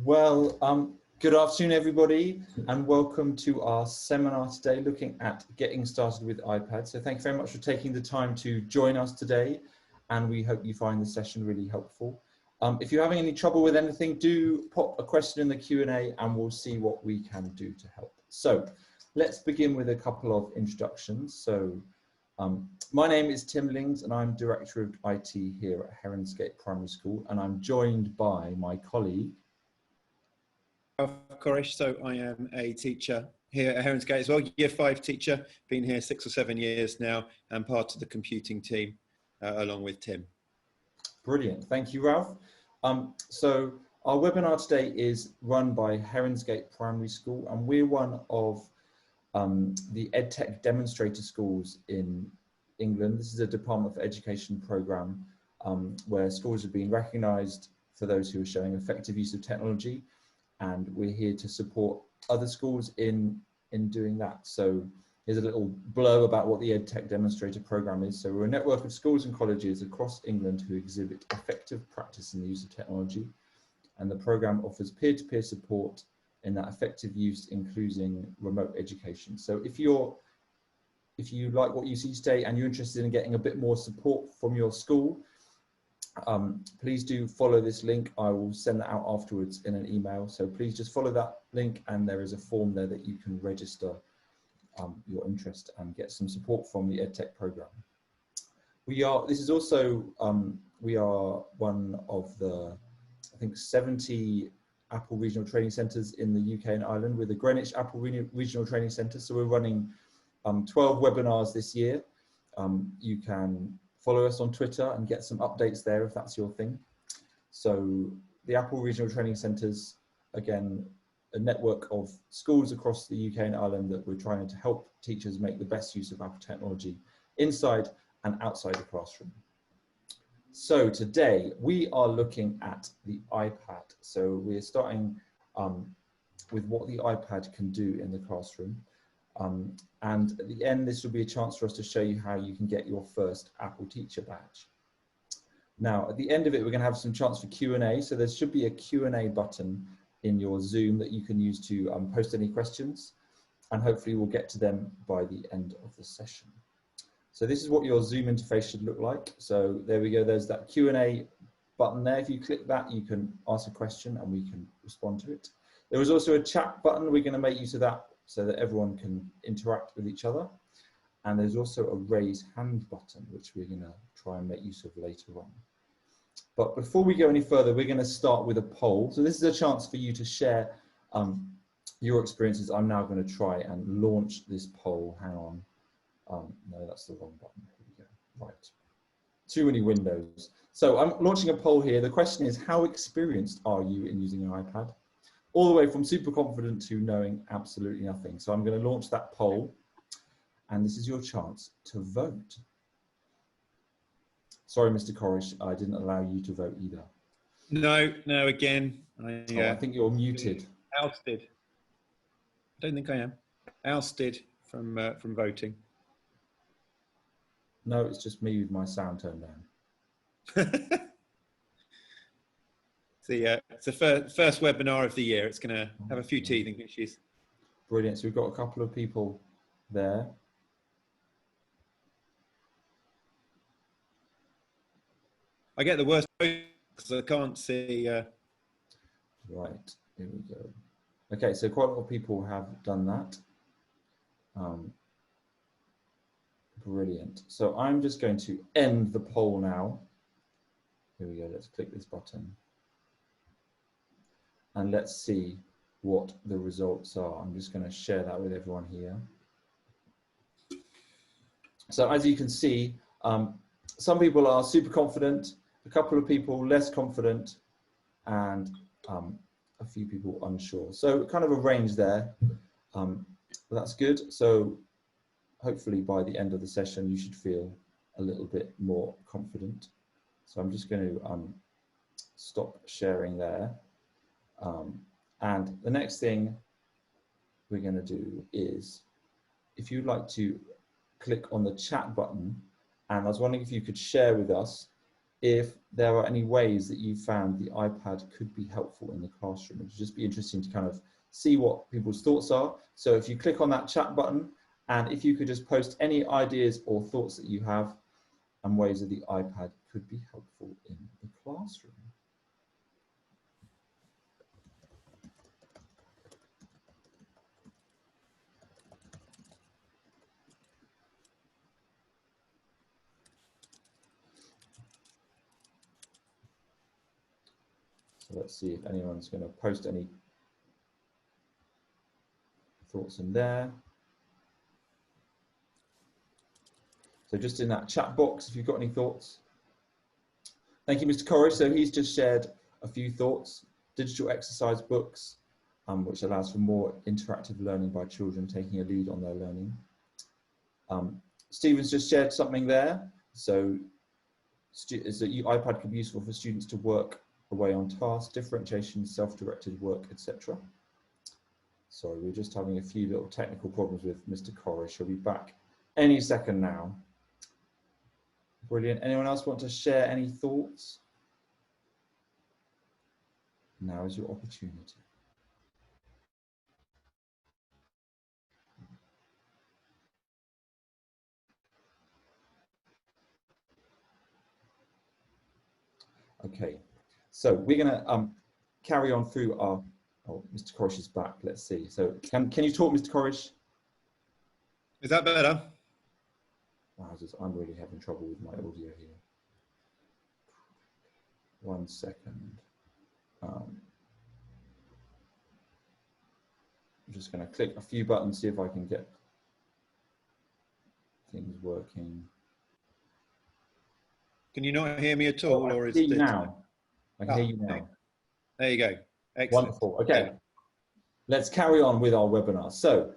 Well, good afternoon, everybody, and welcome to our seminar today looking at getting started with iPad. So thank you very much for taking the time to join us today, and we hope you find the session really helpful. If you're having any trouble with anything, do pop a question in the Q&A and we'll see what we can do to help. So let's begin with a couple of introductions. So my name is Tim Lings and I'm Director of IT here at Heronsgate Primary School, and I'm joined by my colleague Koresh. So I am a teacher here at Heronsgate as well, Year 5 teacher, been here 6 or 7 years now and part of the computing team along with Tim. Brilliant, thank you, Ralph. So our webinar today is run by Heronsgate Primary School, and we're one of the EdTech demonstrator schools in England. This is a Department for Education programme where schools have been recognised for those who are showing effective use of technology, and we're here to support other schools in doing that. So here's a little blurb about what the EdTech demonstrator programme is. So we're a network of schools and colleges across England who exhibit effective practice in the use of technology, and the programme offers peer-to-peer support in that effective use, including remote education. So if you like what you see today and you're interested in getting a bit more support from your school, please do follow this link. I will send that out afterwards in an email. So please just follow that link, and there is a form there that you can register your interest and get some support from the EdTech programme. We are one of the, I think, 70 Apple Regional Training Centres in the UK and Ireland. We're the Greenwich Apple Regional Training Centre. So we're running 12 webinars this year. You can follow us on Twitter and get some updates there if that's your thing. So the Apple Regional Training Centres, again, a network of schools across the UK and Ireland that we're trying to help teachers make the best use of Apple technology inside and outside the classroom. So today we are looking at the iPad. So we're starting with what the iPad can do in the classroom. And at the end, this will be a chance for us to show you how you can get your first Apple Teacher badge. Now, at the end of it, we're going to have some chance for Q&A. So there should be a Q&A button in your Zoom that you can use to post any questions, and hopefully we'll get to them by the end of the session. So this is what your Zoom interface should look like. So there we go, there's that Q&A button there. If you click that, you can ask a question and we can respond to it. There is also a chat button. We're going to make use of that so that everyone can interact with each other. And there's also a raise hand button, which we're going to try and make use of later on. But before we go any further, we're going to start with a poll. So this is a chance for you to share your experiences. I'm now going to try and launch this poll. Hang on. No, that's the wrong button. Here we go. Right. Too many windows. So I'm launching a poll here. The question is, how experienced are you in using an iPad? All the way from super confident to knowing absolutely nothing. So I'm going to launch that poll, and this is your chance to vote. Sorry, Mr. Koresh, I didn't allow you to vote either. No, again. I think you're muted. Ousted. I don't think I am. Ousted from voting. No, it's just me with my sound turned down. It's the first webinar of the year. It's going to have a few teething issues. Brilliant. So we've got a couple of people there. I get the worst because I can't see. Right, here we go. Okay, so quite a lot of people have done that. Brilliant. So I'm just going to end the poll now. Here we go, let's click this button. And let's see what the results are. I'm just going to share that with everyone here. So as you can see, some people are super confident, a couple of people less confident, and a few people unsure. So kind of a range there, but that's good. So hopefully by the end of the session, you should feel a little bit more confident. So I'm just going to stop sharing there. And the next thing we're going to do is, if you'd like to click on the chat button, and I was wondering if you could share with us if there are any ways that you found the iPad could be helpful in the classroom. It would just be interesting to kind of see what people's thoughts are. So if you click on that chat button, and if you could just post any ideas or thoughts that you have and ways that the iPad could be helpful in the classroom. So let's see if anyone's going to post any thoughts in there. So just in that chat box, if you've got any thoughts. Thank you, Mr. Corrish. So he's just shared a few thoughts. Digital exercise books, which allows for more interactive learning by children taking a lead on their learning. Stephen's just shared something there. So iPad can be useful for students to work away on tasks, differentiation, self-directed work, etc. Sorry, we're just having a few little technical problems with Mr. Corrish. He'll be back any second now. Brilliant. Anyone else want to share any thoughts? Now is your opportunity. Okay, so we're going to carry on through our. Oh, Mr. Corrish is back. Let's see. So can you talk, Mr. Corrish? Is that better? I'm really having trouble with my audio here. 1 second. I'm just going to click a few buttons, see if I can get things working. Can you not hear me at all? Oh, I can hear you now. I can hear you now. There you go. Excellent. Wonderful. Okay. Let's carry on with our webinar. So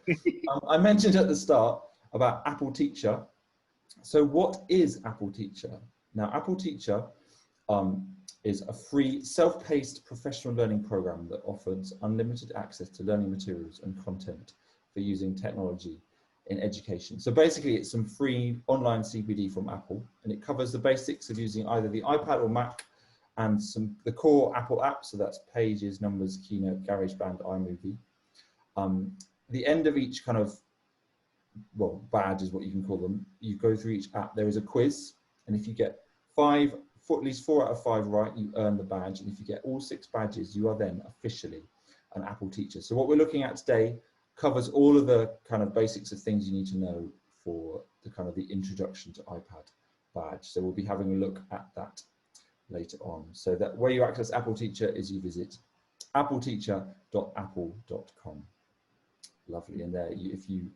I mentioned at the start about Apple Teacher. So what is Apple Teacher? Now, Apple Teacher is a free self-paced professional learning program that offers unlimited access to learning materials and content for using technology in education. So basically it's some free online CPD from Apple, and it covers the basics of using either the iPad or Mac and the core Apple apps. So that's Pages, Numbers, Keynote, GarageBand, iMovie. The end of each kind of, well, badge is what you can call them. You go through each app, there is a quiz, and if you get at least 4 out of 5 right, you earn the badge. And if you get all 6 badges, you are then officially an Apple Teacher. So what we're looking at today covers all of the kind of basics of things you need to know for the kind of the introduction to iPad badge. So we'll be having a look at that later on. So that way you access Apple Teacher is you visit appleteacher.apple.com. Lovely. And there, if you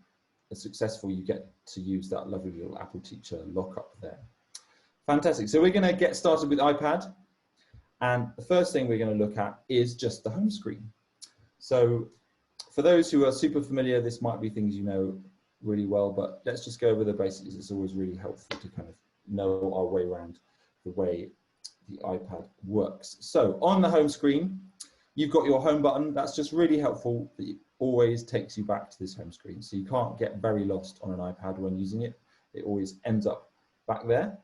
are successful, you get to use that lovely little Apple Teacher lockup there. Fantastic. So we're going to get started with iPad. And the first thing we're going to look at is just the home screen. So for those who are super familiar, this might be things you know really well, but let's just go over the basics. It's always really helpful to kind of know our way around the way the iPad works. So on the home screen, you've got your home button. That's just really helpful. It always takes you back to this home screen. So you can't get very lost on an iPad when using it. It always ends up back there.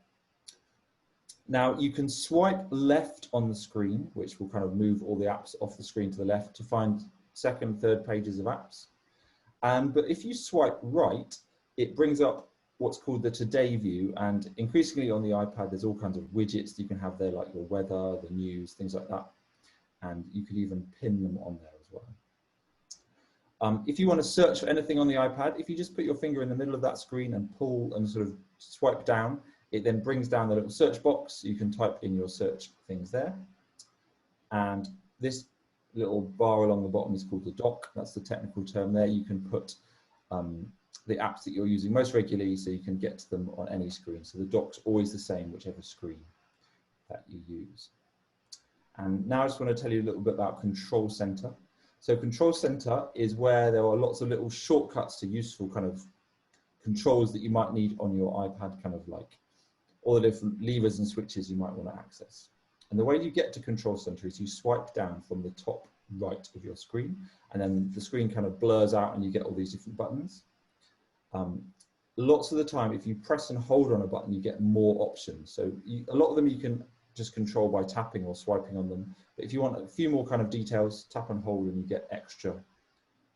Now you can swipe left on the screen, which will kind of move all the apps off the screen to the left to find second, third pages of apps. But if you swipe right, it brings up what's called the Today view. And increasingly on the iPad, there's all kinds of widgets that you can have there, like your weather, the news, things like that. And you could even pin them on there as well. If you want to search for anything on the iPad, if you just put your finger in the middle of that screen and pull and sort of swipe down, it then brings down the little search box. You can type in your search things there. And this little bar along the bottom is called the dock. That's the technical term there. You can put the apps that you're using most regularly, so you can get to them on any screen. So the dock's always the same, whichever screen that you use. And now I just want to tell you a little bit about Control Center. So Control Center is where there are lots of little shortcuts to useful kind of controls that you might need on your iPad, kind of like all the different levers and switches you might want to access. And the way you get to Control Center is you swipe down from the top right of your screen, and then the screen kind of blurs out and you get all these different buttons. Lots of the time, if you press and hold on a button, you get more options. So a lot of them you can just control by tapping or swiping on them. But if you want a few more kind of details, tap and hold and you get extra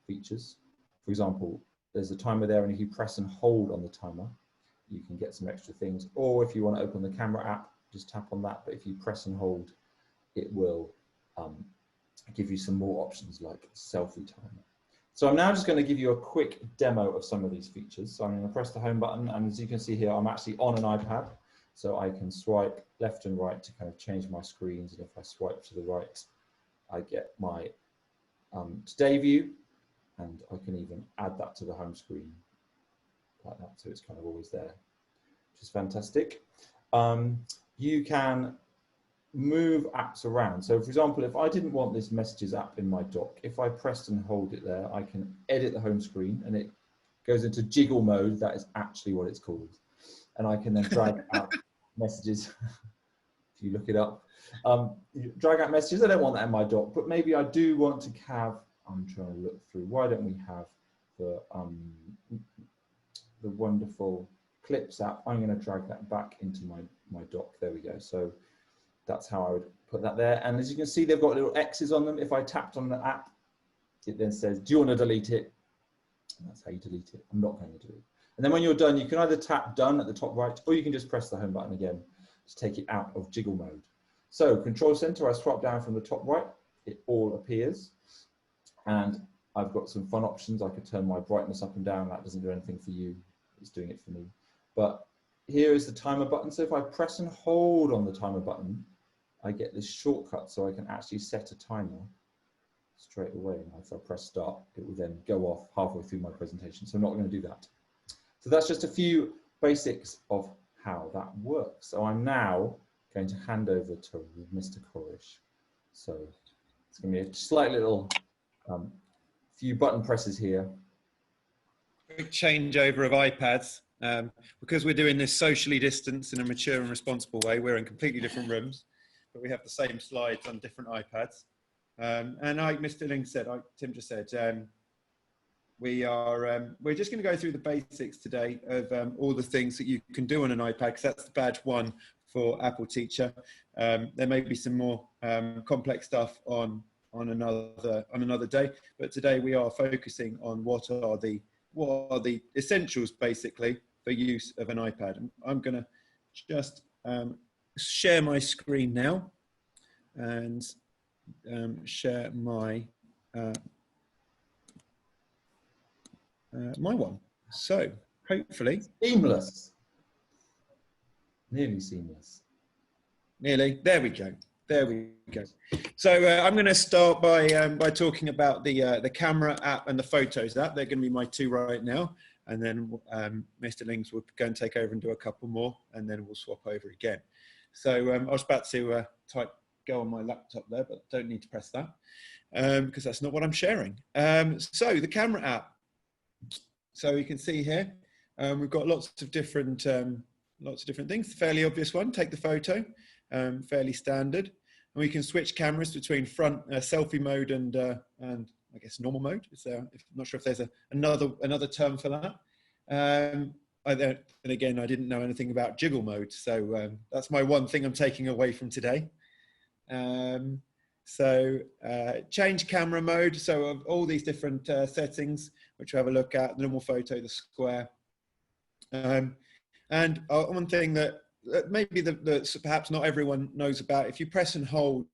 features. For example, there's a timer there, and if you press and hold on the timer, you can get some extra things. Or if you want to open the camera app, just tap on that. But if you press and hold, it will give you some more options like selfie timer. So I'm now just going to give you a quick demo of some of these features. So I'm going to press the home button, and as you can see here, I'm actually on an iPad. So I can swipe left and right to kind of change my screens. And if I swipe to the right, I get my today view, and I can even add that to the home screen like that. So it's kind of always there, which is fantastic. You can move apps around. So for example, if I didn't want this messages app in my dock, if I pressed and hold it there, I can edit the home screen and it goes into jiggle mode. That is actually what it's called. And I can then drag out messages. If you look it up, drag out messages. I don't want that in my dock, but maybe I do want to have, I'm trying to look through, why don't we have the wonderful Clips app. I'm going to drag that back into my dock. There we go. So that's how I would put that there. And as you can see, they've got little X's on them. If I tapped on the app, it then says, do you want to delete it? And that's how you delete it. I'm not going to do it. And then when you're done, you can either tap done at the top right, or you can just press the home button again to take it out of jiggle mode. So control center, I swipe down from the top right, it all appears. And I've got some fun options. I could turn my brightness up and down. That doesn't do anything for you. It's doing it for me. But here is the timer button. So if I press and hold on the timer button, I get this shortcut so I can actually set a timer straight away. And if I press start, it will then go off halfway through my presentation. So I'm not going to do that. So that's just a few basics of how that works. So I'm now going to hand over to Mr. Corish. So it's going to be a slight little few button presses here. Quick changeover of iPads. Because we're doing this socially distanced in a mature and responsible way, we're in completely different rooms, but we have the same slides on different iPads. And like Mr. Ling said, Tim just said, we're just going to go through the basics today of all the things that you can do on an iPad, because that's the badge one for Apple Teacher. There may be some more complex stuff on another day, but today we are focusing on what are the essentials basically for use of an iPad. I'm going to just share my screen now and share my my one. So hopefully seamless, nearly seamless. Nearly. There we go. There we go. So I'm going to start by talking about the camera app and the photos app. They're going to be my two right now. And then Mr. Lings will go and take over and do a couple more, and then we'll swap over again. So I was about to go on my laptop there, but don't need to press that because that's not what I'm sharing. So the camera app. So you can see here, we've got lots of different things. Fairly obvious one, take the photo, fairly standard. And we can switch cameras between front selfie mode and I guess normal mode. I'm not sure if there's another term for that. And again, I didn't know anything about jiggle mode, so that's my one thing I'm taking away from today. Change camera mode. So of all these different settings, which we have a look at: the normal photo, the square, and one thing that maybe perhaps not everyone knows about. If you press and hold,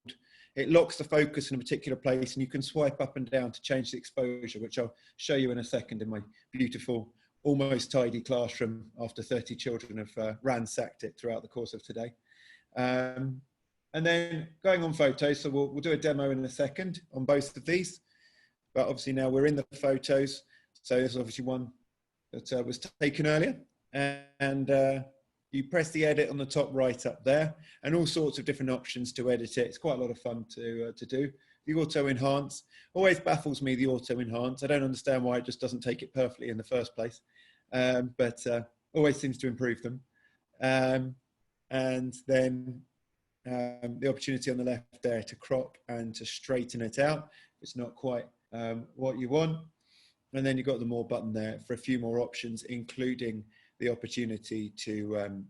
it locks the focus in a particular place, and you can swipe up and down to change the exposure, which I'll show you in a second in my beautiful, almost tidy classroom after 30 children have ransacked it throughout the course of today. And then going on photos, so we'll do a demo in a second on both of these, but obviously now we're in the photos. So there's obviously one that was taken earlier, and you press the edit on the top right up there, and all sorts of different options to edit it. It's quite a lot of fun to do. The auto enhance always baffles me. The auto enhance, I don't understand why it just doesn't take it perfectly in the first place, but always seems to improve them. And then the opportunity on the left there to crop and to straighten it out if it's not quite what you want. And then you've got the more button there for a few more options, including the opportunity to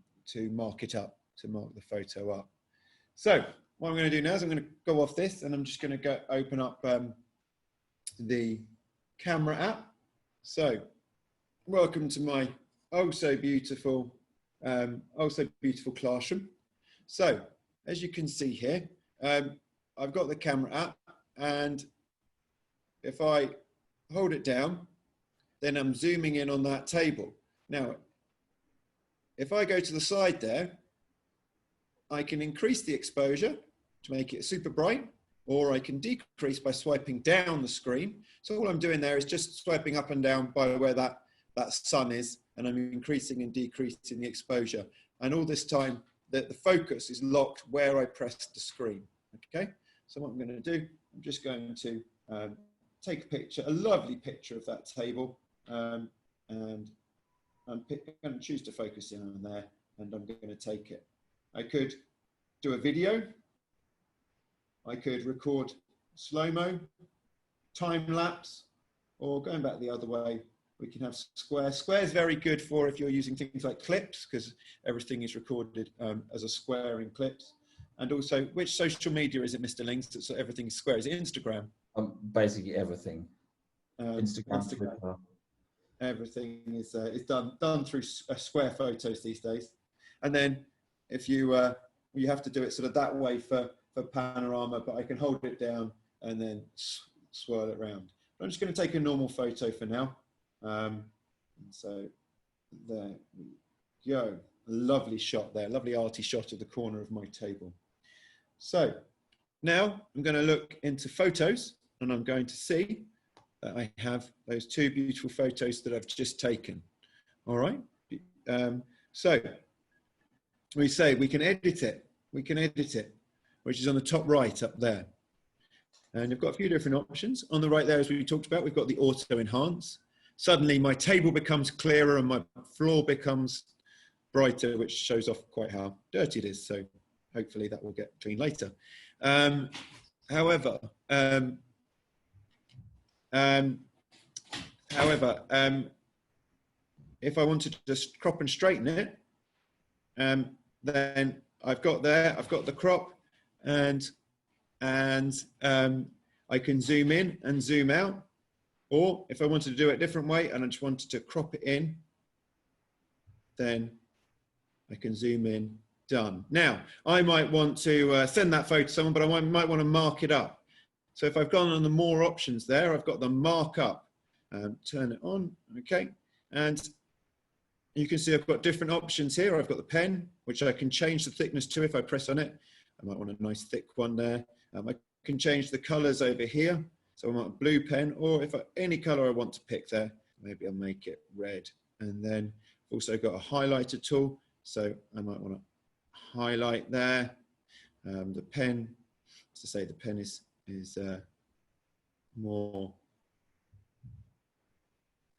mark it up, to mark the photo up. So what I'm going to do now is I'm going to go off this, and I'm just going to go open up the camera app. So welcome to my oh so beautiful classroom. So as you can see here, I've got the camera app, and if I hold it down, then I'm zooming in on that table. Now, if I go to the side there, I can increase the exposure to make it super bright, or I can decrease by swiping down the screen. So all I'm doing there is just swiping up and down by where that sun is, and I'm increasing and decreasing the exposure. And all this time, the focus is locked where I pressed the screen, okay? So what I'm going to do, I'm just going to take a picture, a lovely picture of that table, and I'm going to choose to focus in on there, and I'm going to take it. I could do a video, I could record slow-mo, time-lapse, or going back the other way, we can have square. Square is very good for if you're using things like clips, because everything is recorded as a square in clips. And also, which social media is it, Mr. Lings, so everything is square? Is it Instagram? Basically everything. Instagram. Twitter. Everything is done through square photos these days. And then if you have to do it sort of that way for panorama, but I can hold it down and then swirl it around. But I'm just going to take a normal photo for now. So there we go. A lovely shot there, lovely arty shot of the corner of my table. So now I'm going to look into photos, and I'm going to see that I have those two beautiful photos that I've just taken. All right. So we say we can edit it. We can edit it, which is on the top right up there. And you've got a few different options. On the right there, as we talked about, we've got the auto enhance. Suddenly my table becomes clearer and my floor becomes brighter, which shows off quite how dirty it is. So hopefully that will get clean later. However, if I wanted to just crop and straighten it, then I've got the crop, and I can zoom in and zoom out. Or if I wanted to do it a different way and I just wanted to crop it in, then I can zoom in, done. Now, I might want to send that photo to someone, but I might want to mark it up. So if I've gone on the more options there, I've got the markup. Turn it on, okay. And you can see I've got different options here. I've got the pen, which I can change the thickness to if I press on it. I might want a nice thick one there. I can change the colors over here. So I want a blue pen, or if any color I want to pick there, maybe I'll make it red. And then I've also got a highlighter tool. So I might want to highlight there. The pen, as I say, the pen is more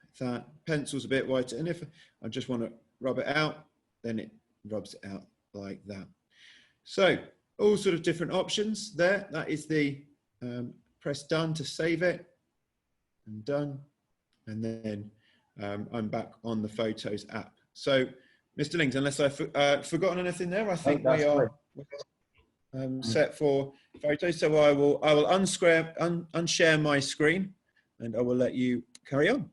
like that. Pencil's a bit whiter. And if I just want to rub it out, then it rubs it out like that. So all sort of different options there. That is the press done to save it, and done. And then I'm back on the Photos app. So Mr. Lings, unless I've forgotten anything there, I think we are set for photos. So I will unshare my screen, and I will let you carry on.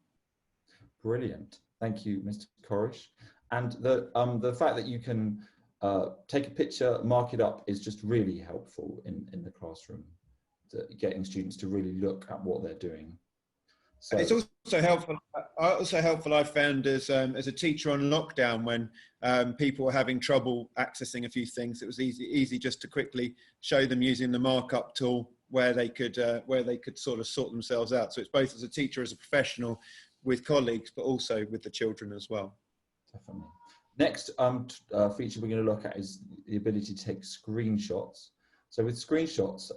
Brilliant. Thank you, Mr. Corish. And the fact that you can take a picture, mark it up is just really helpful in the classroom, getting students to really look at what they're doing. So it's also helpful. I've found as a teacher on lockdown, when people were having trouble accessing a few things, it was easy just to quickly show them using the markup tool where they could sort of sort themselves out. So it's both as a teacher, as a professional, with colleagues, but also with the children as well. Definitely. Next feature we're going to look at is the ability to take screenshots. So with screenshots,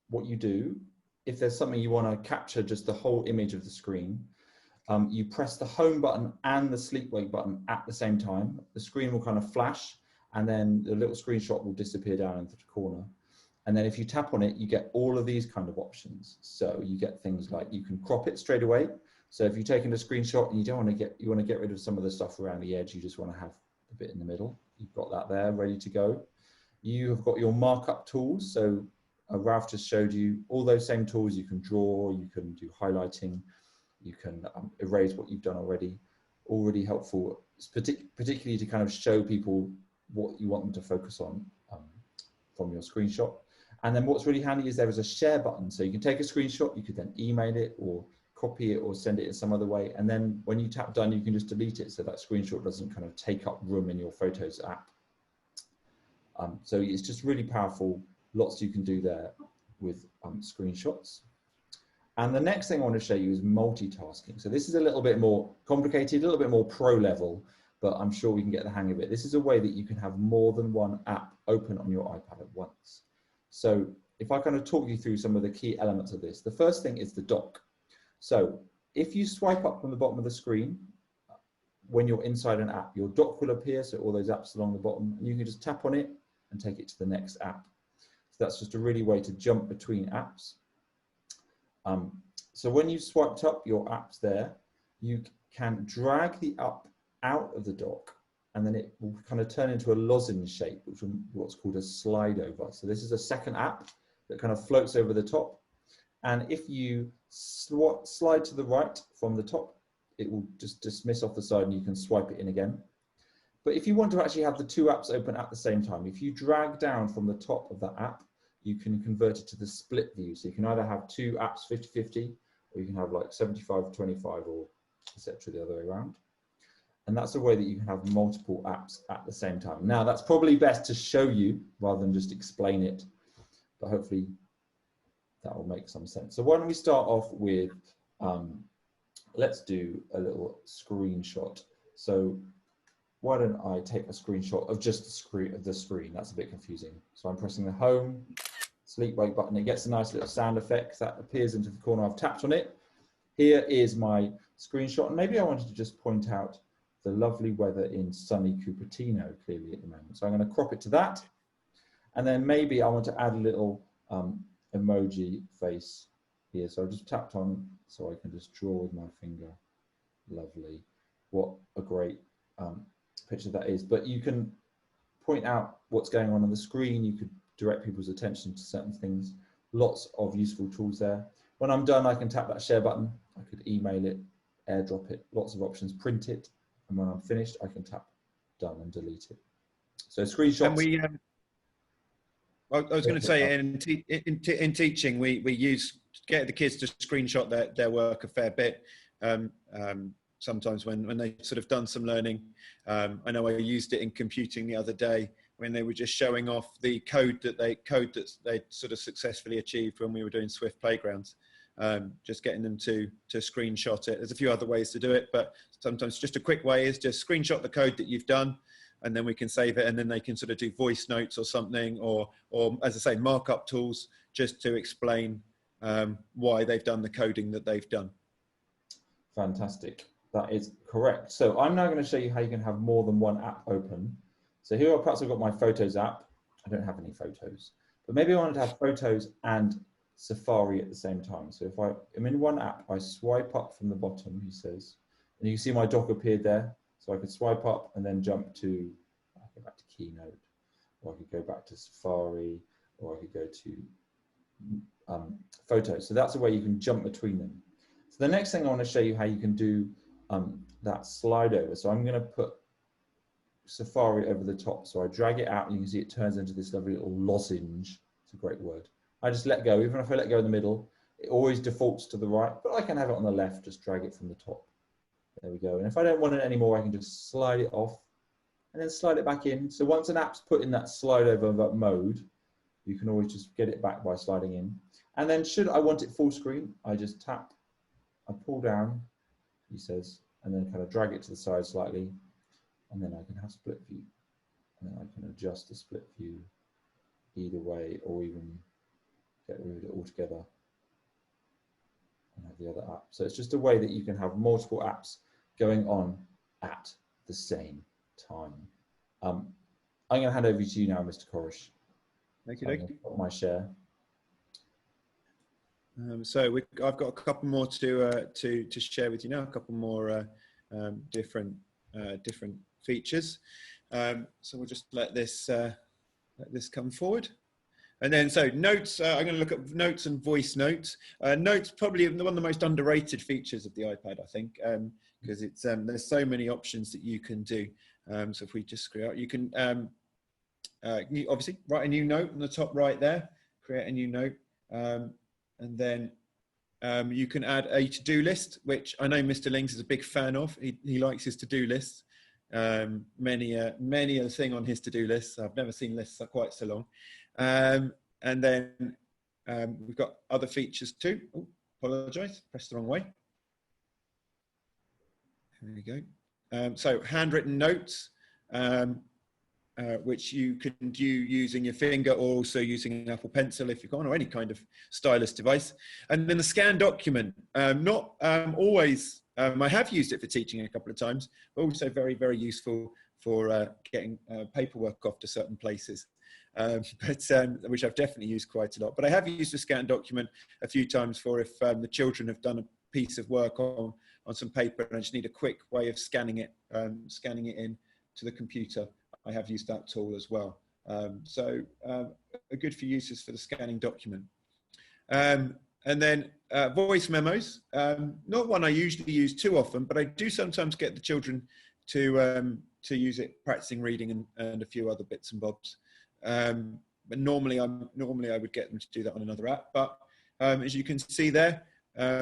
what you do, if there's something you want to capture just the whole image of the screen, you press the home button and the sleep wake button at the same time. The screen will kind of flash, and then the little screenshot will disappear down into the corner. And then if you tap on it, you get all of these kind of options. So you get things like you can crop it straight away. So if you're taking a screenshot and you want to get rid of some of the stuff around the edge, you just want to have the bit in the middle. You've got that there ready to go. You have got your markup tools. So Ralph just showed you all those same tools. You can draw, you can do highlighting, you can erase what you've done already. All really helpful, particularly to kind of show people what you want them to focus on from your screenshot. And then what's really handy is there is a share button. So you can take a screenshot, you could then email it or copy it or send it in some other way. And then when you tap done, you can just delete it so that screenshot doesn't kind of take up room in your Photos app. So it's just really powerful. Lots you can do there with screenshots. And the next thing I want to show you is multitasking. So this is a little bit more complicated, a little bit more pro level, but I'm sure we can get the hang of it. This is a way that you can have more than one app open on your iPad at once. So if I kind of talk you through some of the key elements of this, the first thing is the dock. So if you swipe up from the bottom of the screen, when you're inside an app, your dock will appear, so all those apps along the bottom, and you can just tap on it and take it to the next app. So that's just a really way to jump between apps. So when you swiped up your apps there, you can drag the app out of the dock, and then it will kind of turn into a lozenge shape, which is what's called a slide over. So this is a second app that kind of floats over the top. And if you slide to the right from the top, it will just dismiss off the side and you can swipe it in again. But if you want to actually have the two apps open at the same time, if you drag down from the top of that app, you can convert it to the split view. So you can either have two apps 50-50, or you can have like 75-25 or etc. the other way around. And that's a way that you can have multiple apps at the same time. Now that's probably best to show you rather than just explain it, but hopefully that will make some sense. So why don't we start off with, let's do a little screenshot. So why don't I take a screenshot of just the screen? That's a bit confusing. So I'm pressing the home, sleep wake button. It gets a nice little sound effect that appears into the corner. I've tapped on it. Here is my screenshot. And maybe I wanted to just point out the lovely weather in sunny Cupertino clearly at the moment. So I'm going to crop it to that. And then maybe I want to add a little emoji face here. So I just tapped on so I can just draw with my finger. Lovely. What a great picture that is. But you can point out what's going on the screen. You could direct people's attention to certain things. Lots of useful tools there. When I'm done, I can tap that share button. I could email it, airdrop it, lots of options, print it. And when I'm finished, I can tap done and delete it. So screenshots. And we, I was going to say in teaching, we get the kids to screenshot their work a fair bit. Sometimes when they've sort of done some learning. I know I used it in computing the other day when they were just showing off the code that they sort of successfully achieved when we were doing Swift Playgrounds. Just getting them to screenshot it. There's a few other ways to do it, but sometimes just a quick way is just screenshot the code that you've done, and then we can save it, and then they can sort of do voice notes or something, or as I say, markup tools just to explain why they've done the coding that they've done. Fantastic. That is correct. So I'm now going to show you how you can have more than one app open. So here, perhaps I've got my Photos app. I don't have any photos, but maybe I wanted to have Photos and Safari at the same time. So if I'm in one app, I swipe up from the bottom, he says, and you can see my dock appeared there. So I could swipe up and then jump to, I'll go back to Keynote, or I could go back to Safari, or I could go to Photos. So that's a way you can jump between them. So the next thing I want to show you how you can do that slide over. So I'm going to put Safari over the top. So I drag it out and you can see it turns into this lovely little lozenge. It's a great word. I just let go. Even if I let go in the middle, it always defaults to the right, but I can have it on the left, just drag it from the top. There we go. And if I don't want it anymore, I can just slide it off and then slide it back in. So once an app's put in that slide over mode, you can always just get it back by sliding in. And then should I want it full screen, I just tap, I pull down, he says, and then kind of drag it to the side slightly. And then I can have split view. And then I can adjust the split view either way, or even get rid of it altogether and have the other app. So it's just a way that you can have multiple apps going on at the same time. I'm going to hand over to you now, Mr. Korish. Thank you. My share. So I've got a couple more to share with you now. A couple more different features. So we'll just let this let this come forward. And then, so notes, I'm going to look at notes and voice notes. Notes probably one of the most underrated features of the iPad, I think, because it's there's so many options that you can do. So if we just scroll out, you can you obviously write a new note on the top right there, create a new note, and then you can add a to-do list, which I know Mr. Lings is a big fan of. He likes his to-do lists. Many a thing on his to-do list. I've never seen lists quite so long. And then we've got other features too. Oh, apologize, pressed the wrong way. There we go. So handwritten notes, which you can do using your finger or also using an Apple Pencil if you've got one, or any kind of stylus device. And then the scan document, not always, I have used it for teaching a couple of times, but also very, very useful for getting paperwork off to certain places. Which I've definitely used quite a lot. But I have used the scan document a few times for if the children have done a piece of work on some paper and I just need a quick way of scanning it in to the computer. I have used that tool as well. So a good few uses for the scanning document. And then voice memos, not one I usually use too often, but I do sometimes get the children to use it practicing reading and a few other bits and bobs. But normally I would get them to do that on another app. But as you can see there,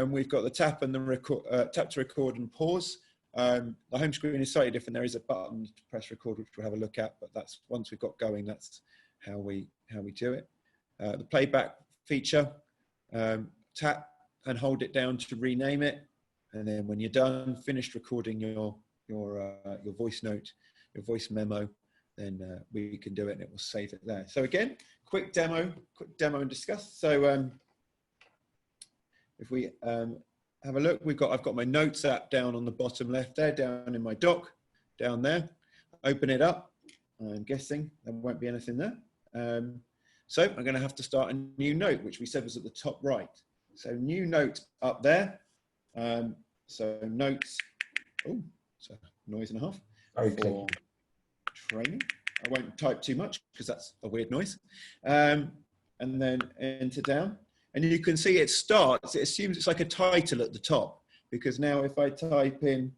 we've got the tap and the tap to record and pause. The home screen is slightly different. There is a button to press record, which we'll have a look at. But that's once we've got going, that's how we do it. The playback feature, tap and hold it down to rename it, and then when you're done, finished recording your voice note, your voice memo, then we can do it and it will save it there. So again, quick demo and discuss. So if we have a look, I've got my notes app down on the bottom left there, down in my dock, down there. Open it up. I'm guessing there won't be anything there. So I'm going to have to start a new note, which we said was at the top right. So new note up there. So notes. Oh, it's a noise and a half. For training. I won't type too much because that's a weird noise. And then enter down. And you can see it starts, it assumes it's like a title at the top, because now if I type in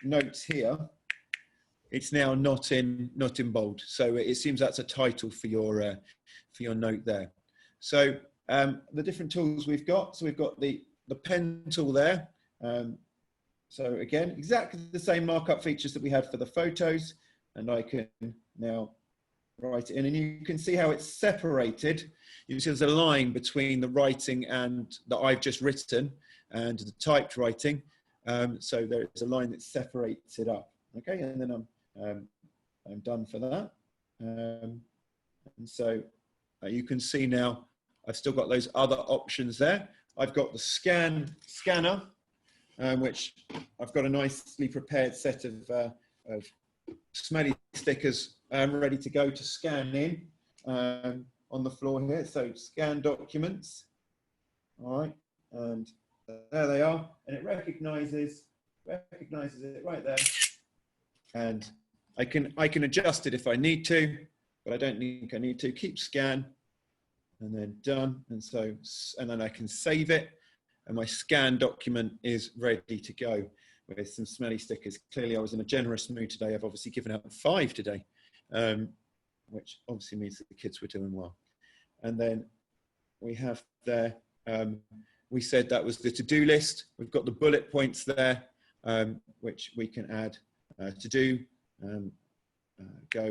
notes here, it's now not in bold. So it seems that's a title for your note there. So the different tools we've got, so we've got the pen tool there. So again, exactly the same markup features that we had for the photos, and I can now write it in, and you can see how it's separated. You see there's a line between the writing and that I've just written and the typed writing. So there's a line that separates it up. Okay, and then I'm done for that. And so you can see now I've still got those other options there. I've got the scanner, which I've got a nicely prepared set of smelly stickers ready to go to scan in on the floor here. So scan documents. All right, and there they are, and it recognizes it right there, and I can adjust it if I need to, but I don't think I need to. Keep scan, and then done, and then I can save it, and my scan document is ready to go with some smelly stickers. Clearly I was in a generous mood today. I've obviously given out 5 today, which obviously means that the kids were doing well. And then we have there, we said that was the to-do list. We've got the bullet points there, which we can add to do, go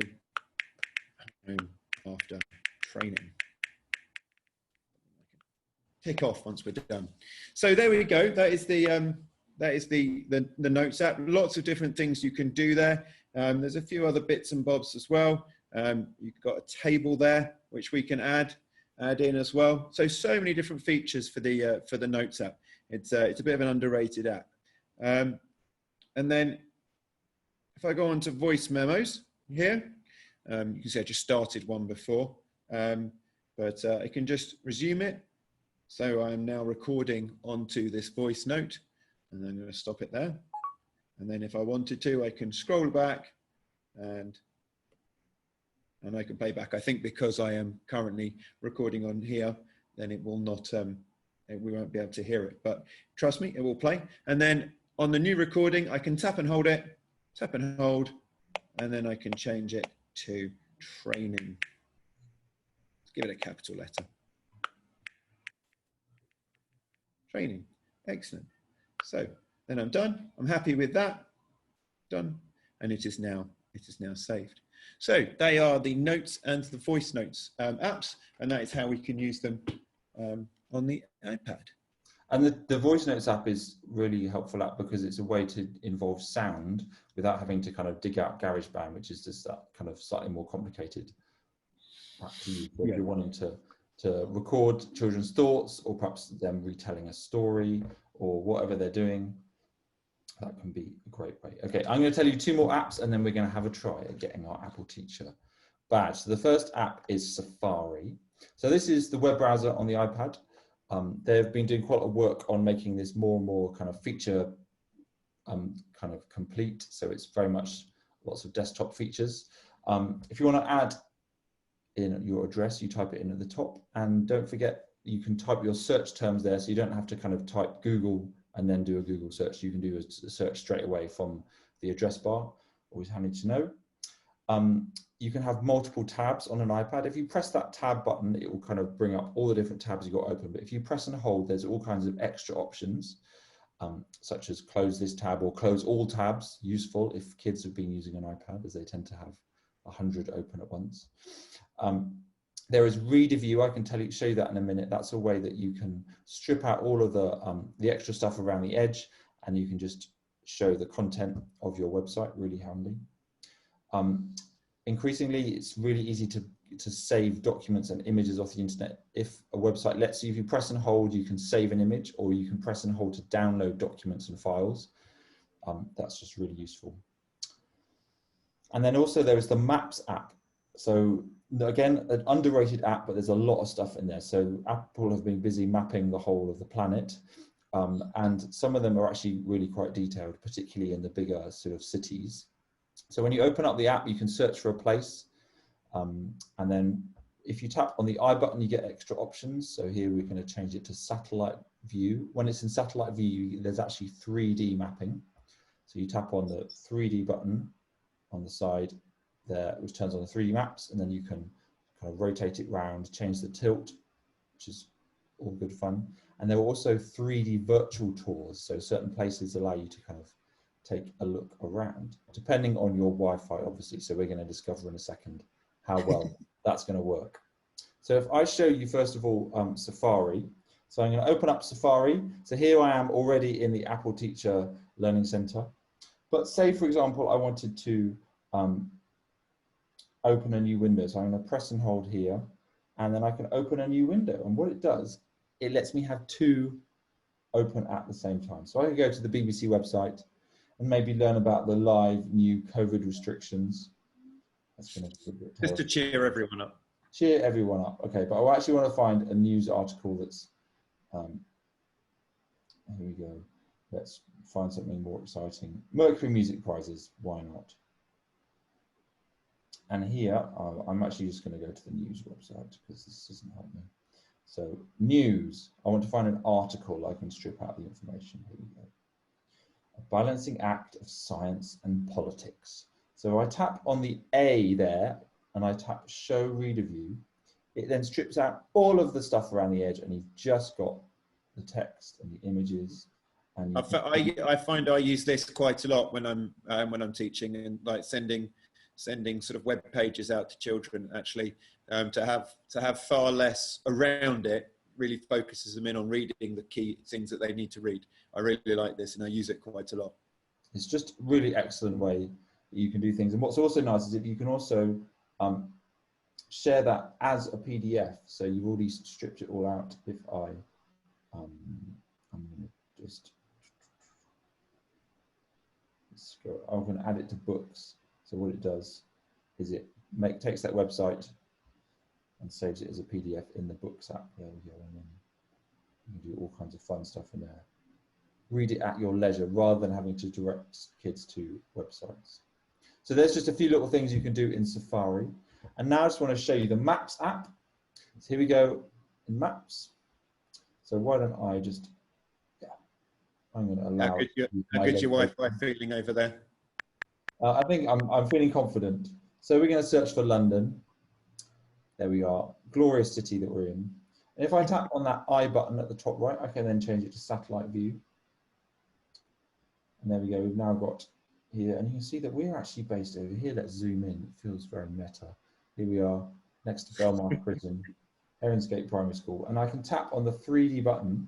home after training. Tick off once we're done. So there we go. That is the notes app. Lots of different things you can do there. There's a few other bits and bobs as well. You've got a table there which we can add in as well. So many different features for the notes app. It's a bit of an underrated app. And then if I go on to voice memos here, you can see I just started one before, but I can just resume it. So I'm now recording onto this voice note, and I'm going to stop it there. And then if I wanted to, I can scroll back and and I can play back. I think because I am currently recording on here, then it will not, we won't be able to hear it, but trust me, it will play. And then on the new recording, I can tap and hold it, tap and hold, and then I can change it to training. Let's give it a capital letter. Training, excellent. So then I'm done. I'm happy with that. Done, and it is now saved. So they are the notes and the voice notes apps, and that is how we can use them on the iPad. And the voice notes app is really helpful app because it's a way to involve sound without having to kind of dig out GarageBand, which is just that kind of slightly more complicated app to use. So if you're wanting to record children's thoughts, or perhaps them retelling a story or whatever they're doing, that can be a great way. Okay, I'm going to tell you 2 more apps and then we're going to have a try at getting our Apple Teacher badge. So the first app is Safari. So this is the web browser on the iPad. They've been doing quite a lot of work on making this more and more kind of feature kind of complete. So it's very much lots of desktop features. If you want to add in your address, you type it in at the top, and don't forget you can type your search terms there, so you don't have to kind of type Google and then do a Google search. You can do a search straight away from the address bar. Always handy to know. You can have multiple tabs on an iPad. If you press that tab button, it will kind of bring up all the different tabs you've got open. But if you press and hold, there's all kinds of extra options, such as close this tab or close all tabs. Useful if kids have been using an iPad, as they tend to have 100 open at once. There is reader view. I can show you that in a minute. That's a way that you can strip out all of the extra stuff around the edge, and you can just show the content of your website. Really handy. Increasingly, it's really easy to save documents and images off the internet. If a website lets you, if you press and hold, you can save an image, or you can press and hold to download documents and files. That's just really useful. And then also there is the Maps app. So again, an underrated app, but there's a lot of stuff in there. So Apple have been busy mapping the whole of the planet. And some of them are actually really quite detailed, particularly in the bigger sort of cities. So when you open up the app, you can search for a place. And then if you tap on the I button, you get extra options. So here we're going to change it to satellite view. When it's in satellite view, there's actually 3D mapping. So you tap on the 3D button on the side there, which turns on the 3D maps, and then you can kind of rotate it round, change the tilt, which is all good fun. And there are also 3D virtual tours. So certain places allow you to kind of take a look around, depending on your Wi-Fi, obviously. So we're going to discover in a second how well that's going to work. So if I show you, first of all, Safari. So I'm going to open up Safari. So here I am already in the Apple Teacher Learning Center. But say, for example, I wanted to open a new window. So I'm going to press and hold here, and then I can open a new window. And what it does, it lets me have 2 open at the same time. So I can go to the BBC website and maybe learn about the live new COVID restrictions. That's going to be just to cheer everyone up. Cheer everyone up. Okay, but I actually want to find a news article that's, here we go. Let's find something more exciting. Mercury Music Prizes, why not? And here, I'm actually just going to go to the news website because this doesn't help me. So news, I want to find an article I can strip out the information. Here we go. A balancing act of science and politics. So I tap on the A there and I tap show reader view. It then strips out all of the stuff around the edge, and you've just got the text and the images. And I find I use this quite a lot when I'm teaching, and like sending sort of web pages out to children. Actually, to have far less around it really focuses them in on reading the key things that they need to read. I really like this, and I use it quite a lot. It's just a really excellent way that you can do things. And what's also nice is if you can also share that as a PDF. So you've already stripped it all out. If I'm going to just go, I'm going to add it to books. So what it does is it takes that website and saves it as a PDF in the books app. There we go. And then you can do all kinds of fun stuff in there. Read it at your leisure rather than having to direct kids to websites. So there's just a few little things you can do in Safari. And now I just want to show you the Maps app. So here we go in Maps. So why don't I just, I'm going to allow. How good's your Wi-Fi feeling over there? I think I'm feeling confident. So we're going to search for London. There we are, glorious city that we're in. And if I tap on that I button at the top right, I can then change it to satellite view. And there we go, we've now got here, and you can see that we're actually based over here. Let's zoom in, it feels very meta. Here we are, next to Belmarsh Prison, Heronsgate Primary School. And I can tap on the 3D button,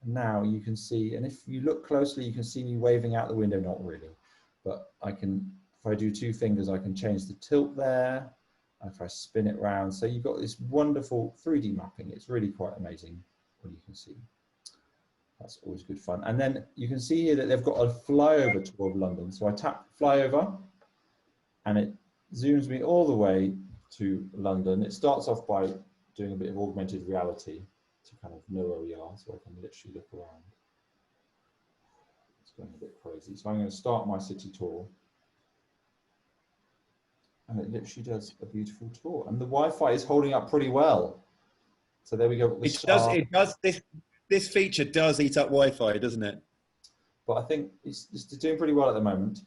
and now you can see, and if you look closely, you can see me waving out the window, not really. But I can, if I do 2 fingers, I can change the tilt there. If I spin it round, so you've got this wonderful 3D mapping. It's really quite amazing what you can see. That's always good fun. And then you can see here that they've got a flyover tour of London. So I tap flyover and it zooms me all the way to London. It starts off by doing a bit of augmented reality to kind of know where we are, so I can literally look around. It's going a bit crazy. So I'm going to start my city tour. And it literally does a beautiful tour. And the Wi-Fi is holding up pretty well. So there we go. It does. This feature does eat up Wi-Fi, doesn't it? But I think it's doing pretty well at the moment.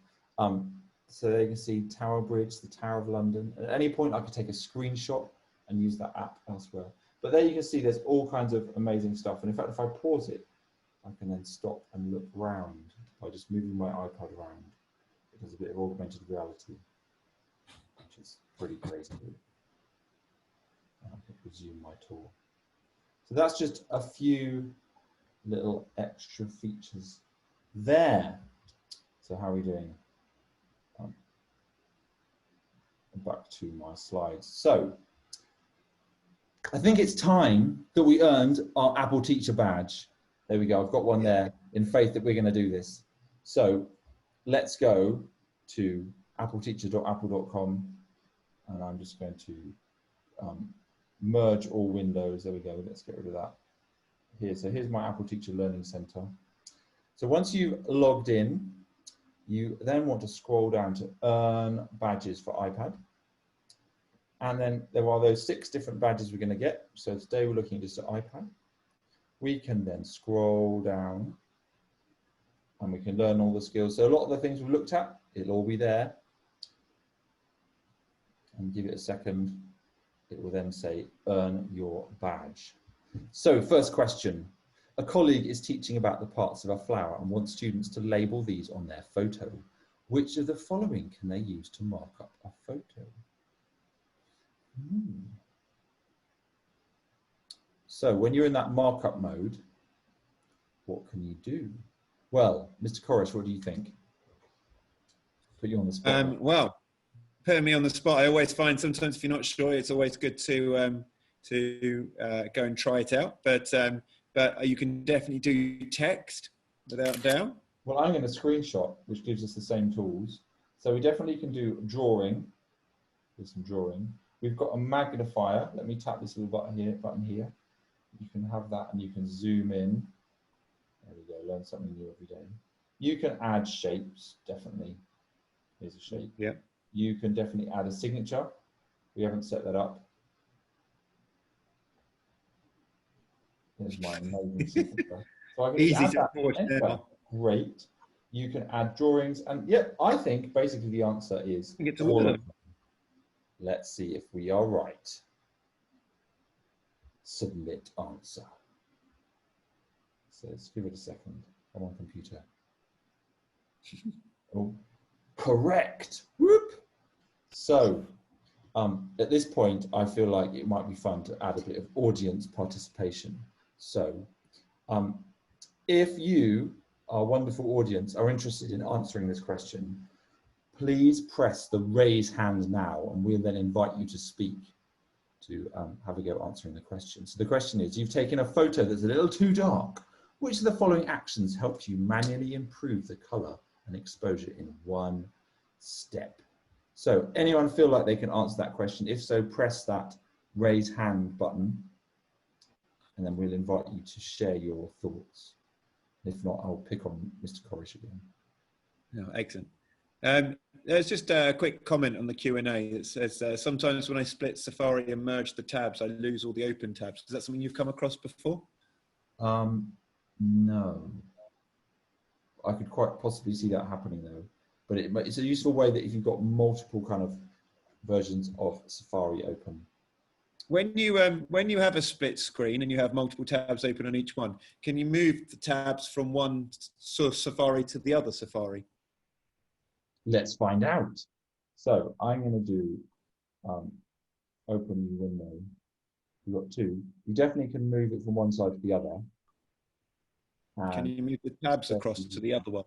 So there you can see Tower Bridge, the Tower of London. At any point, I could take a screenshot and use that app elsewhere. But there you can see there's all kinds of amazing stuff. And in fact, if I pause it, I can then stop and look round by just moving my iPad around. It does a bit of augmented reality, which is pretty crazy. I can resume my tour. So that's just a few little extra features there. So how are we doing? Back to my slides. So I think it's time that we earned our Apple Teacher badge. There we go. I've got one there in faith that we're going to do this. So let's go to appleteacher.apple.com, and I'm just going to merge all windows. There we go. Let's get rid of that here. So here's my Apple Teacher Learning Center. So once you've logged in, you then want to scroll down to earn badges for iPad. And then there are those 6 different badges we're going to get. So today we're looking just at iPad. We can then scroll down and we can learn all the skills. So a lot of the things we've looked at, it'll all be there. And give it a second. It will then say earn your badge. So first question. A colleague is teaching about the parts of a flower and wants students to label these on their photo. Which of the following can they use to mark up a photo? So when you're in that markup mode, what can you do? Well, Mr. Corish, what do you think? Put you on the spot. Well, putting me on the spot, I always find sometimes if you're not sure, it's always good to go and try it out. But you can definitely do text without doubt. Well, I'm going to screenshot, which gives us the same tools. So we definitely can do drawing. There's some drawing. We've got a magnifier. Let me tap this little button here. You can have that and you can zoom in. There we go, learn something new every day. You can add shapes, definitely. Here's a shape. Yeah. You can definitely add a signature. We haven't set that up. There's my amazing signature. So I can Easy add to that forge now. Great. You can add drawings, and yep, I think basically the answer is all of them. Let's see if we are right. Submit answer. So let's give it a second. Come on, computer. Oh, correct. Whoop. So at this point, I feel like it might be fun to add a bit of audience participation. So if you, our wonderful audience, are interested in answering this question, please press the raise hand now, and we'll then invite you to speak to have a go answering the question. So the question is, you've taken a photo that's a little too dark. Which of the following actions helped you manually improve the color and exposure in one step? So anyone feel like they can answer that question? If so, press that raise hand button, and then we'll invite you to share your thoughts. If not, I'll pick on Mr. Corish again. No, excellent. there's just a quick comment on the Q&A that says, sometimes when I split Safari and merge the tabs, I lose all the open tabs. Is that something you've come across before? No. I could quite possibly see that happening though. But it's a useful way that if you've got multiple kind of versions of Safari open. When you have a split screen and you have multiple tabs open on each one, can you move the tabs from one sort of Safari to the other Safari? Let's find out. So I'm going to do open new window. You've got two. You definitely can move it from one side to the other. Can you move the tabs across to the other one?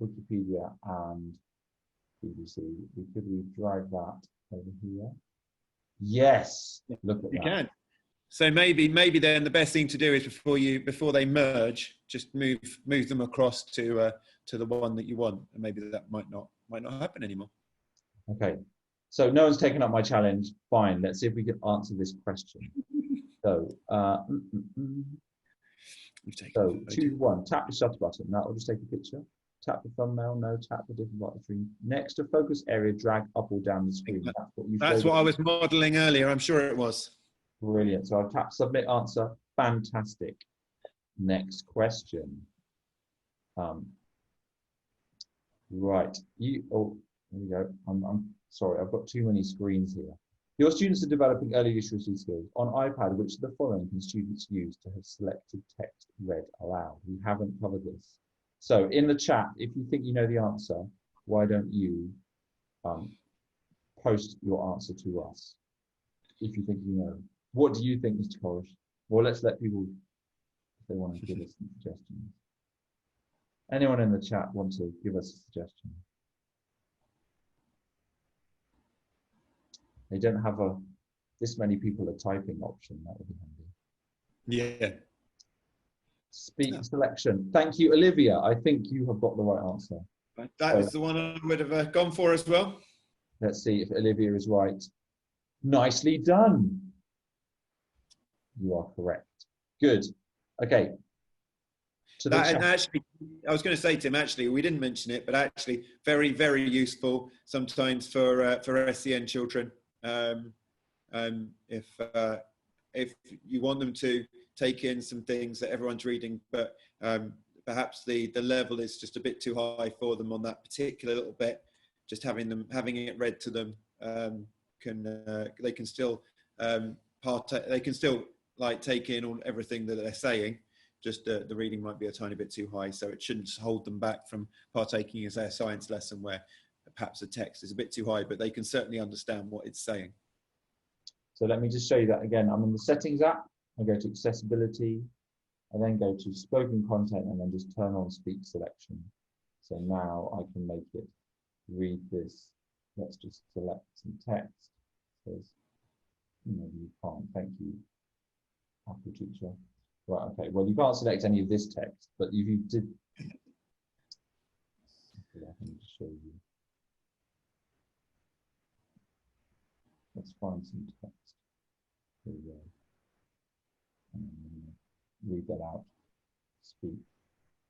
Wikipedia and BBC. Could we drag that over here? Yes. Look at that. You can. So maybe then the best thing to do is before they merge, just move them across to the one that you want, and maybe that might not happen anymore. Okay. So no one's taken up my challenge. Fine. Let's see if we can answer this question. So, choose one. Tap the shutter button. That will just take a picture. Tap the thumbnail. No. Tap the different part of the screen. Next to focus area, drag up or down the screen. That's what I was modelling earlier. I'm sure it was. Brilliant. So I've tapped submit answer. Fantastic. Next question. Right. Oh, here we go. I'm sorry. I've got too many screens here. Your students are developing early literacy skills. On iPad, which of the following can students use to have selected text read aloud? We haven't covered this. So in the chat, if you think you know the answer, why don't you post your answer to us? If you think you know. What do you think, Mr. Corish? Well, let's let people, if they want to give us some suggestions. Anyone in the chat want to give us a suggestion? They don't have this many people a typing option. That would be handy. Yeah. Speak selection. Thank you, Olivia. I think you have got the right answer. That was the one I would have gone for as well. Let's see if Olivia is right. Nicely done. You are correct. Good. Okay. And actually, I was going to say, Tim, actually, we didn't mention it, but actually very, very useful sometimes for SEN children. If you want them to take in some things that everyone's reading, but perhaps the level is just a bit too high for them on that particular little bit, just having it read to them they can still like take in everything that they're saying. Just the reading might be a tiny bit too high, so it shouldn't hold them back from partaking in a science lesson where perhaps the text is a bit too high, but they can certainly understand what it's saying. So let me just show you that again. I'm in the settings app. I go to accessibility. I then go to spoken content and then just turn on speech selection. So now I can make it read this. Let's just select some text. It says, maybe you can't. Thank you, Apple teacher. Right, okay, well, you can't select any of this text, but if you did, okay, I can just show you. Let's find some text. Here we go. Read that out. Speak.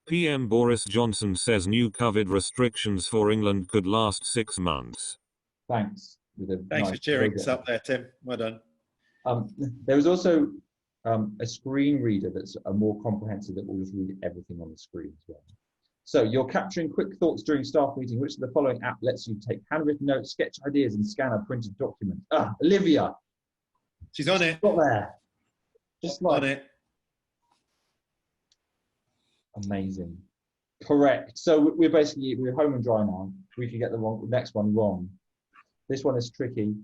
PM Boris Johnson says new COVID restrictions for England could last 6 months. Thanks. Thanks for cheering us up there, Tim. Well done. There was also a screen reader that's more comprehensive that will just read everything on the screen as well. So you're capturing quick thoughts during staff meeting. Which of the following app lets you take handwritten notes, sketch ideas, and scan a printed document? Olivia. She's on it. Got there. Just like on it. Amazing. Correct. So we're home and dry now. We can get the next one wrong. This one is tricky.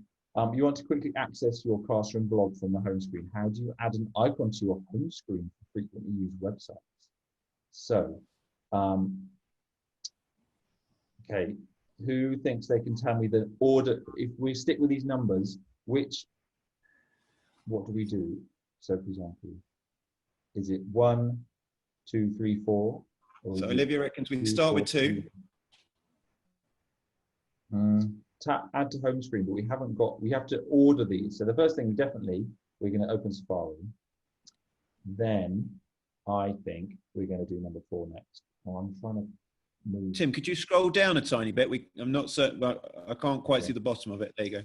You want to quickly access your classroom blog from the home screen. How do you add an icon to your home screen for frequently used websites? So, okay, who thinks they can tell me the order? If we stick with these numbers, what do we do? So, for example, is it 1, 2, 3, 4? So Olivia reckons we start with 2. Tap add to home screen, but we have to order these. So the first thing, we're going to open Safari. Then I think we're going to do number 4 next. Oh, I'm trying to move. Tim, could you scroll down a tiny bit? I'm not certain, but I can't quite see the bottom of it. There you go.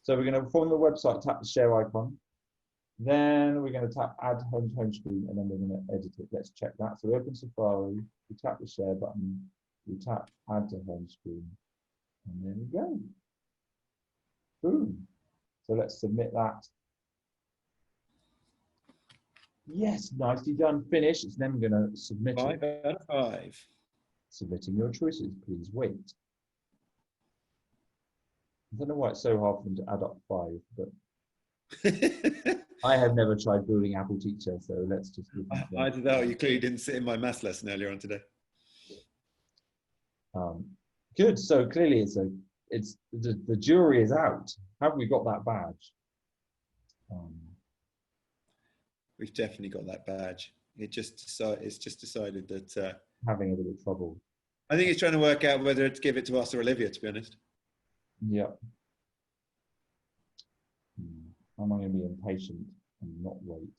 So we're going to, from the website, tap the share icon. Then we're going to tap add home screen, and then we're going to edit it. Let's check that. So we open Safari, we tap the share button, we tap add to home screen, and there we go. Boom. So let's submit that. Yes, nicely done. Finish. It's then going to submit 5 it. out of 5. Submitting your choices. Please wait. I don't know why it's so hard for them to add up 5, but I have never tried building Apple Teacher, so let's just. I don't know. You clearly didn't sit in my maths lesson earlier on today. Good. So clearly, it's the jury is out. Have we got that badge? We've definitely got that badge. It's just decided that Having a bit of trouble. I think it's trying to work out whether to give it to us or Olivia, to be honest. Yeah. I'm going to be impatient and not wait.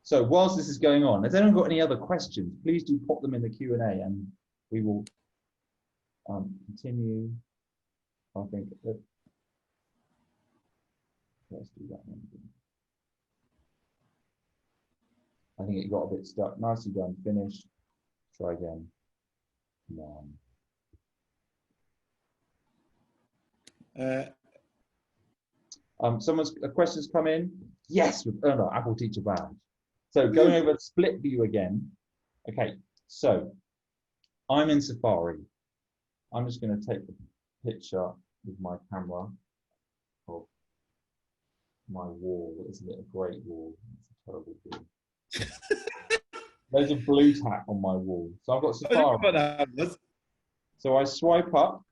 So whilst this is going on, has anyone got any other questions? Please do pop them in the Q&A and we will continue. I think let's do that one. I think it got a bit stuck. Nicely done. Finished. Try again. Someone's questions come in. Yes, we've earned our Apple Teacher badge. So going over split view again. Okay, so I'm in Safari. I'm just going to take a picture with my camera of my wall. Isn't it a great wall? It's a terrible wall. There's a blue tack on my wall. So I've got Safari. So I swipe up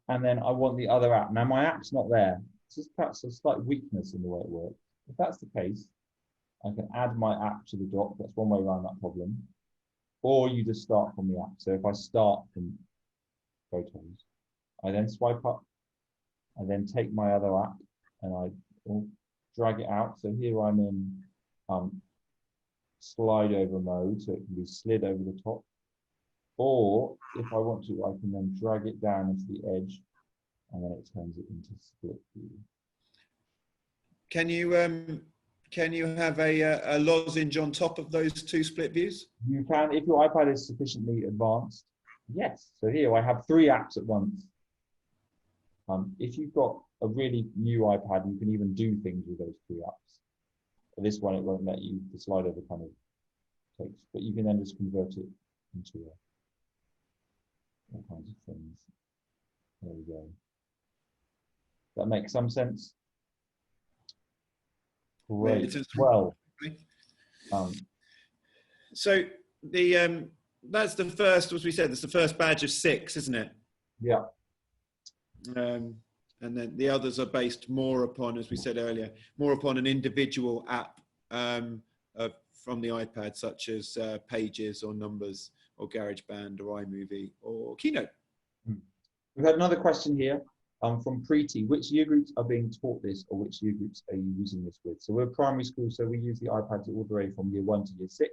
and then I want the other app. Now my app's not there. This is perhaps a slight weakness in the way it works. If that's the case, I can add my app to the dock. That's one way around that problem. Or you just start from the app. So if I start from Photos, I then swipe up, I then take my other app and I drag it out. So here I'm in slide over mode, so it can be slid over the top. Or if I want to, I can then drag it down into the edge and then it turns it into split view. Can you have a lozenge on top of those two split views? You can, if your iPad is sufficiently advanced. Yes. So here I have 3 apps at once. If you've got a really new iPad, you can even do things with those 3 apps. For this one, it won't let you. The slide over kind of takes, but you can then just convert it into all kinds of things. There we go. That makes some sense. Great. Well, so that's the first, as we said, that's the first badge of 6, isn't it? Yeah. And then the others are based more upon, as we said earlier, more upon an individual app from the iPad, such as Pages or Numbers or GarageBand or iMovie or Keynote. We've had another question here from Preeti. Which year groups are being taught this, or which year groups are you using this with? So we're primary school, so we use the iPads all the way from year 1 to year 6.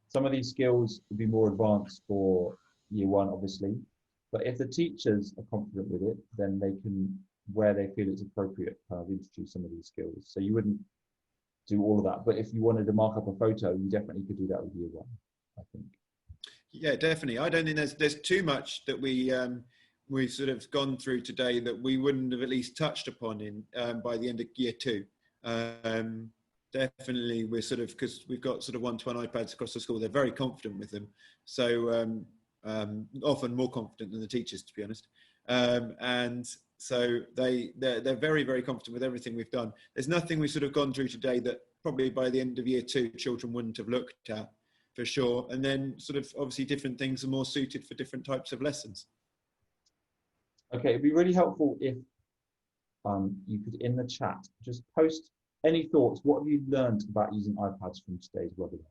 Some of these skills would be more advanced for year 1, obviously. But if the teachers are confident with it, then they can, where they feel it's appropriate, kind of introduce some of these skills. So you wouldn't do all of that. But if you wanted to mark up a photo, you definitely could do that with year 1, I think. Yeah, definitely. I don't think there's too much that we've sort of gone through today that we wouldn't have at least touched upon in by the end of year 2. Definitely, we're sort of, because we've got sort of 1-to-1 iPads across the school. They're very confident with them. So often more confident than the teachers, to be honest. And so they're very, very confident with everything we've done. There's nothing we've sort of gone through today that probably by the end of year 2, children wouldn't have looked at, for sure. And then sort of obviously different things are more suited for different types of lessons. Okay, it'd be really helpful if you could, in the chat, just post any thoughts. What have you learned about using iPads from today's webinar?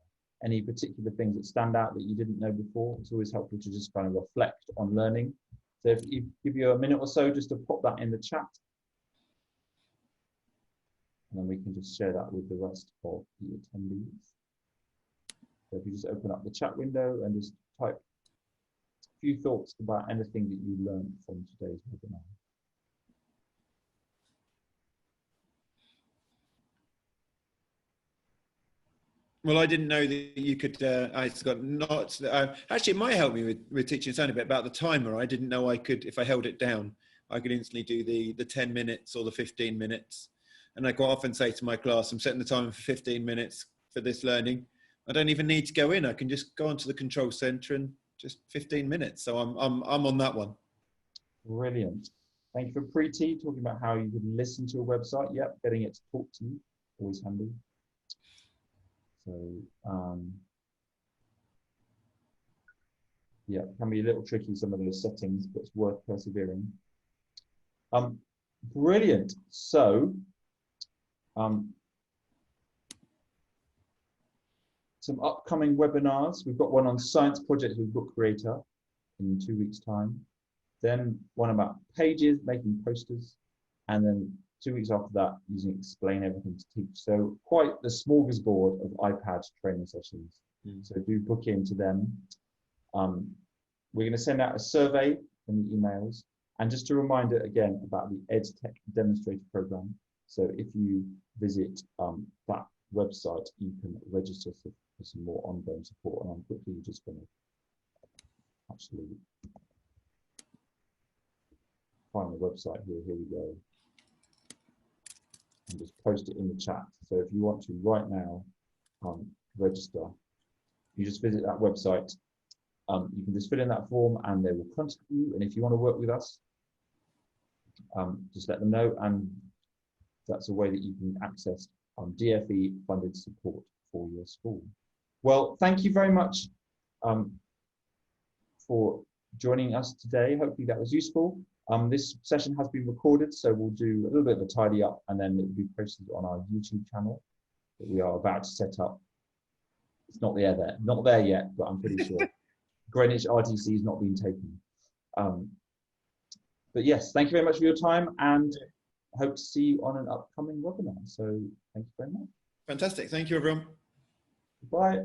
Any particular things that stand out that you didn't know before? It's always helpful to just kind of reflect on learning. So if you give you a minute or so just to pop that in the chat, and then we can just share that with the rest of the attendees. So if you just open up the chat window and just type a few thoughts about anything that you learned from today's webinar. Well, I didn't know that you could, I got not, actually it might help me with teaching sound a bit about the timer. I didn't know I could, if I held it down, I could instantly do the 10 minutes or the 15 minutes. And I quite often say to my class, I'm setting the timer for 15 minutes for this learning. I don't even need to go in. I can just go onto the control center and just 15 minutes. So I'm on that one. Brilliant. Thank you for Preeti talking about how you can listen to a website. Yep, getting it to talk to you, always handy. So, yeah, can be a little tricky, some of those settings, but it's worth persevering. Brilliant. So, some upcoming webinars. We've got one on science projects with Book Creator in 2 weeks' time. Then one about pages, making posters, and then 2 weeks after that, using Explain Everything to Teach. So quite the smorgasbord of iPad training sessions. So do book into them. We're going to send out a survey in the emails. And just a reminder again about the EdTech Demonstrator Program. So if you visit that website, you can register for some more ongoing support. And I'm quickly just going to actually find the website here. Here we go. And just post it in the chat. So if you want to right now register, you just visit that website. You can just fill in that form and they will contact you. And if you want to work with us, just let them know. And that's a way that you can access DFE funded support for your school. Well, thank you very much for joining us today. Hopefully that was useful. This session has been recorded, so we'll do a little bit of a tidy up and then it will be posted on our YouTube channel that we are about to set up. It's not there yet, but I'm pretty sure. Greenwich RTC has not been taken. But yes, thank you very much for your time and I hope to see you on an upcoming webinar. So thank you very much. Fantastic. Thank you, everyone. Bye.